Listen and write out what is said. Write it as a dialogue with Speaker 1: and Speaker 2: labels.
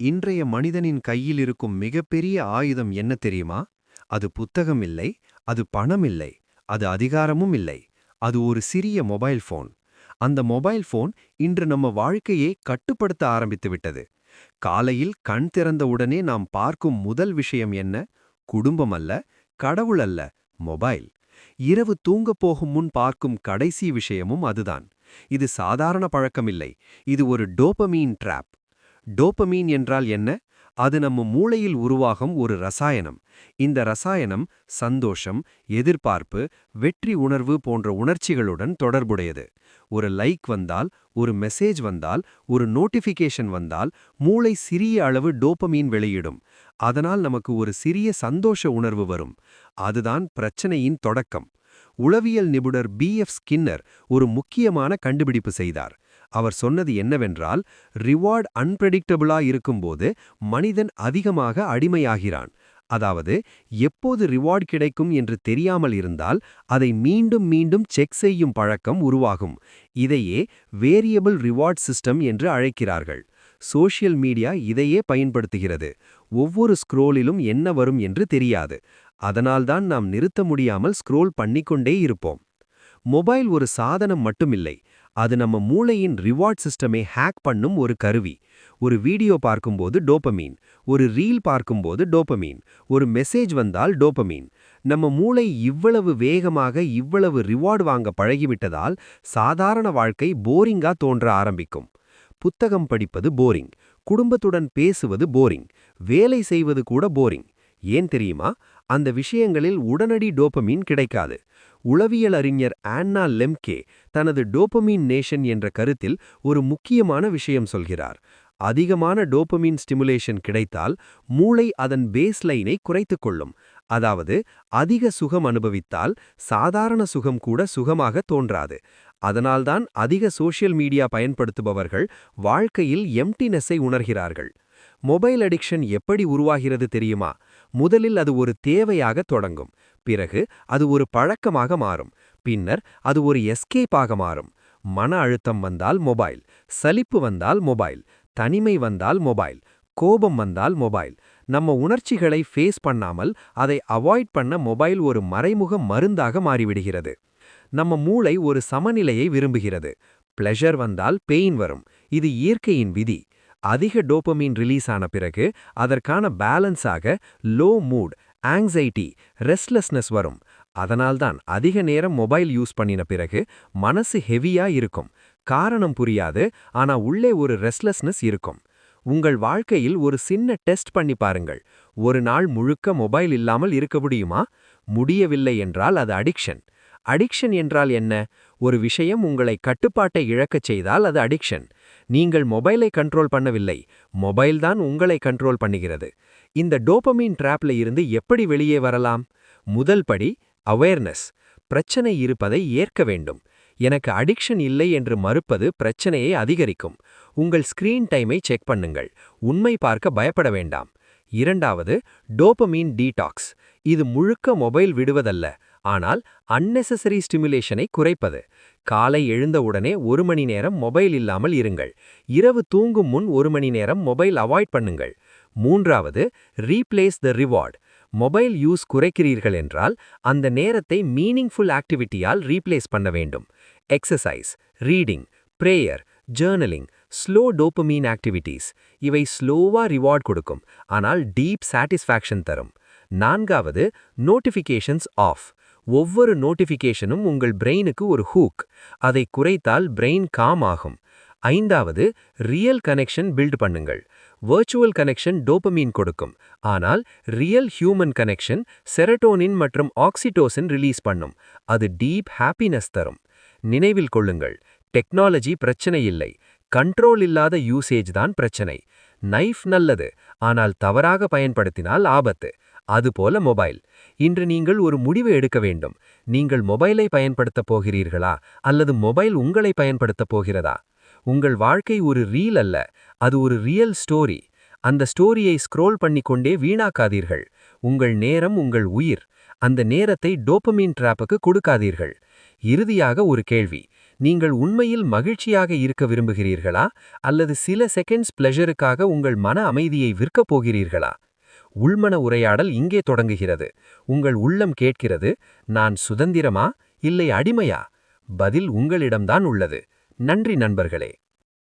Speaker 1: இன்றைய மனிதனின் கையில் இருக்கும் மிகப்பெரிய ஆயுதம் என்ன தெரியுமா? அது புத்தகம் இல்லை, அது பணம் இல்லை, அது அதிகாரமும் இல்லை. அது ஒரு சிறிய மொபைல் ஃபோன். அந்த மொபைல் ஃபோன் இன்று நம்ம வாழ்க்கையை கட்டுப்படுத்த ஆரம்பித்து விட்டது. காலையில் கண் திறந்தவுடனே நாம் பார்க்கும் முதல் விஷயம் என்ன? குடும்பம் அல்ல, கடவுள் அல்ல, மொபைல். இரவு தூங்கப் போகும் முன் பார்க்கும் கடைசி விஷயமும் அதுதான். இது சாதாரண பழக்கமில்லை, இது ஒரு டோபமீன் ட்ராப். டோபமீன் என்றால் என்ன? அது நம்ம மூளையில் உருவாகும் ஒரு ரசாயனம். இந்த ரசாயனம் சந்தோஷம், எதிர்பார்ப்பு, வெற்றி உணர்வு போன்ற உணர்ச்சிகளுடன் தொடர்புடையது. ஒரு லைக் வந்தால், ஒரு மெசேஜ் வந்தால், ஒரு நோட்டிஃபிகேஷன் வந்தால் மூளை சிறிய அளவு டோபமீன் வெளியிடும். அதனால் நமக்கு ஒரு சிறிய சந்தோஷ உணர்வு வரும். அதுதான் பிரச்சனையின் தொடக்கம். உளவியல் நிபுணர் பி.எஃப். ஸ்கின்னர் ஒரு முக்கியமான கண்டுபிடிப்பு செய்தார். அவர் சொன்னது என்னவென்றால், ரிவார்ட் அன்பிரடிக்டபிளா இருக்கும்போது மனிதன் அதிகமாக அடிமையாகிறான். அதாவது, எப்போது ரிவார்ட் கிடைக்கும் என்று தெரியாமல் இருந்தால் அதை மீண்டும் மீண்டும் செக் செய்யும் பழக்கம் உருவாகும். இதையே வேரியபிள் ரிவார்ட் சிஸ்டம் என்று அழைக்கிறார்கள். சோஷியல் மீடியா இதையே பயன்படுத்துகிறது. ஒவ்வொரு ஸ்க்ரோலிலும் என்ன வரும் என்று தெரியாது. அதனால்தான் நாம் நிறுத்த முடியாமல் ஸ்க்ரோல் பண்ணிக்கொண்டே இருப்போம். மொபைல் ஒரு சாதனம் மட்டுமில்லை, அது நம்ம மூளையின் ரிவார்ட் சிஸ்டமே ஹேக் பண்ணும் ஒரு கருவி. ஒரு வீடியோ பார்க்கும்போது டோபமீன், ஒரு ரீல் பார்க்கும்போது டோபமீன், ஒரு மெசேஜ் வந்தால் டோபமீன். நம்ம மூளை இவ்வளவு வேகமாக இவ்வளவு ரிவார்டு வாங்க பழகிவிட்டதால் சாதாரண வாழ்க்கை போரிங்கா தோன்ற ஆரம்பிக்கும். புத்தகம் படிப்பது போரிங், குடும்பத்துடன் பேசுவது போரிங், வேலை செய்வது கூட போரிங். ஏன் தெரியுமா? அந்த விஷயங்களில் உடனடி டோபமீன் கிடைக்காது. உளவியல் அறிஞர் ஆன்னா லெம்கே தனது டோபமீன் நேஷன் என்ற கருத்தில் ஒரு முக்கியமான விஷயம் சொல்கிறார். அதிகமான டோபமீன் ஸ்டிமுலேஷன் கிடைத்தால் மூளை அதன் பேஸ்லைனை குறைத்துக் கொள்ளும். அதாவது, அதிக சுகம் அனுபவித்தால் சாதாரண சுகம் கூட சுகமாக தோன்றாது. அதனால்தான் அதிக சோஷியல் மீடியா பயன்படுத்துபவர்கள் வாழ்க்கையில் எம்டினஸை உணர்கிறார்கள். மொபைல் அடிக்ஷன் எப்படி உருவாகிறது தெரியுமா? முதலில் அது ஒரு தேவையாக தொடங்கும். பிறகு அது ஒரு பழக்கமாக மாறும். பின்னர் அது ஒரு எஸ்கேப்பாக மாறும். மன அழுத்தம் வந்தால் மொபைல், சலிப்பு வந்தால் மொபைல், தனிமை வந்தால் மொபைல், கோபம் வந்தால் மொபைல். நம்ம உணர்ச்சிகளை ஃபேஸ் பண்ணாமல் அதை அவாய்ட் பண்ண மொபைல் ஒரு மறைமுக மருந்தாக மாறிவிடுகிறது. நம்ம மூளை ஒரு சமநிலையை விரும்புகிறது. பிளெஷர் வந்தால் பெயின் வரும். இது இயற்கையின் விதி. அதிக டோபமீன் ரிலீஸ் ஆன பிறகு அதற்கான பேலன்ஸாக லோ மூட், ஆங்ஸைட்டி, ரெஸ்ட்லெஸ்னஸ் வரும். அதனால்தான் அதிக நேரம் மொபைல் யூஸ் பண்ணின பிறகு மனசு ஹெவியா இருக்கும். காரணம் புரியாது, ஆனா உள்ளே ஒரு ரெஸ்ட்லெஸ்னஸ் இருக்கும். உங்கள் வாழ்க்கையில் ஒரு சின்ன டெஸ்ட் பண்ணி பாருங்கள். ஒரு நாள் முழுக்க மொபைல் இல்லாமல் இருக்க முடியுமா? முடியவில்லை என்றால் அது அடிக்ஷன். அடிக்ஷன் என்றால் என்ன? ஒரு விஷயம் உங்களை கட்டுப்பாட்டை இழக்கச் செய்தால் அது அடிக்ஷன். நீங்கள் மொபைலை கண்ட்ரோல் பண்ணவில்லை, மொபைல் தான் உங்களை கண்ட்ரோல் பண்ணுகிறது. இந்த டோபமீன் ட்ராப்ல இருந்து எப்படி வெளியே வரலாம்? முதல் படி அவேர்னஸ். பிரச்சனை இருப்பதை ஏற்க வேண்டும். எனக்கு அடிக்ஷன் இல்லை என்று மறுப்பது பிரச்சனையை அதிகரிக்கும். உங்கள் ஸ்கிரீன் டைமை செக் பண்ணுங்கள். உண்மை பார்க்க பயப்பட வேண்டாம். இரண்டாவது, டோபமீன் டீடாக்ஸ். இது முழுக்க மொபைல் விடுவதல்ல, ஆனால் அன்னெசசரி ஸ்டிமுலேஷனை குறைப்பது. காலை எழுந்தவுடனே 1 மணி நேரம் மொபைல் இல்லாமல் இருங்கள். இரவு தூங்கும் முன் 1 மணி நேரம் மொபைல் அவாய்ட் பண்ணுங்கள். மூன்றாவது, ரீப்ளேஸ் த ரிவார்ட். மொபைல் யூஸ் குறைக்கிறீர்கள் என்றால் அந்த நேரத்தை மீனிங்ஃபுல் ஆக்டிவிட்டியால் ரீப்ளேஸ் பண்ண வேண்டும். Exercise, reading, prayer, journaling, slow dopamine activities. இவை ஸ்லோவா ரிவார்ட் கொடுக்கும், ஆனால் டீப் சாட்டிஸ்ஃபேக்ஷன் தரும். நான்காவது, நோட்டிஃபிகேஷன்ஸ் ஆஃப். ஒவ்வொரு நோட்டிஃபிகேஷனும் உங்கள் பிரெயினுக்கு ஒரு ஹூக். அதை குறைத்தால் பிரெயின் காம் ஆகும். ஐந்தாவது, ரியல் கனெக்ஷன் பில்ட் பண்ணுங்கள். வர்ச்சுவல் கனெக்ஷன் டோபமீன் கொடுக்கும், ஆனால் ரியல் ஹியூமன் கனெக்ஷன் செரட்டோனின் மற்றும் ஆக்சிடோசின் ரிலீஸ் பண்ணும். அது டீப் ஹாப்பினஸ் தரும். நினைவில் கொள்ளுங்கள், டெக்னாலஜி பிரச்சனை இல்லை, கண்ட்ரோல் இல்லாத யூசேஜ் தான் பிரச்சனை. நைஃப் நல்லது, ஆனால் தவறாக பயன்படுத்தினால் ஆபத்து. அதுபோல மொபைல். இன்று நீங்கள் ஒரு முடிவு எடுக்க வேண்டும். நீங்கள் மொபைலை பயன்படுத்தப் போகிறீர்களா அல்லது மொபைல் உங்களை பயன்படுத்தப் போகிறதா? உங்கள் வாழ்க்கை ஒரு ரீல் அல்ல, அது ஒரு ரியல் ஸ்டோரி. அந்த ஸ்டோரியை ஸ்க்ரோல் பண்ணிக்கொண்டே வீணாக்காதீர்கள். உங்கள் நேரம் உங்கள் உயிர். அந்த நேரத்தை டோபமீன் ட்ராப்புக்கு கொடுக்காதீர்கள். இறுதியாக ஒரு கேள்வி.
Speaker 2: நீங்கள் உண்மையில் மகிழ்ச்சியாக இருக்க விரும்புகிறீர்களா அல்லது சில செகண்ட்ஸ் பிளெஷருக்காக உங்கள் மன அமைதியை விற்கப் போகிறீர்களா? உள்மன உரையாடல் இங்கே தொடங்குகிறது. உங்கள் உள்ளம் கேட்கிறது, நான் சுதந்திரமா இல்லை அடிமையா? பதில் உங்களிடம்தான் உள்ளது. நன்றி நண்பர்களே.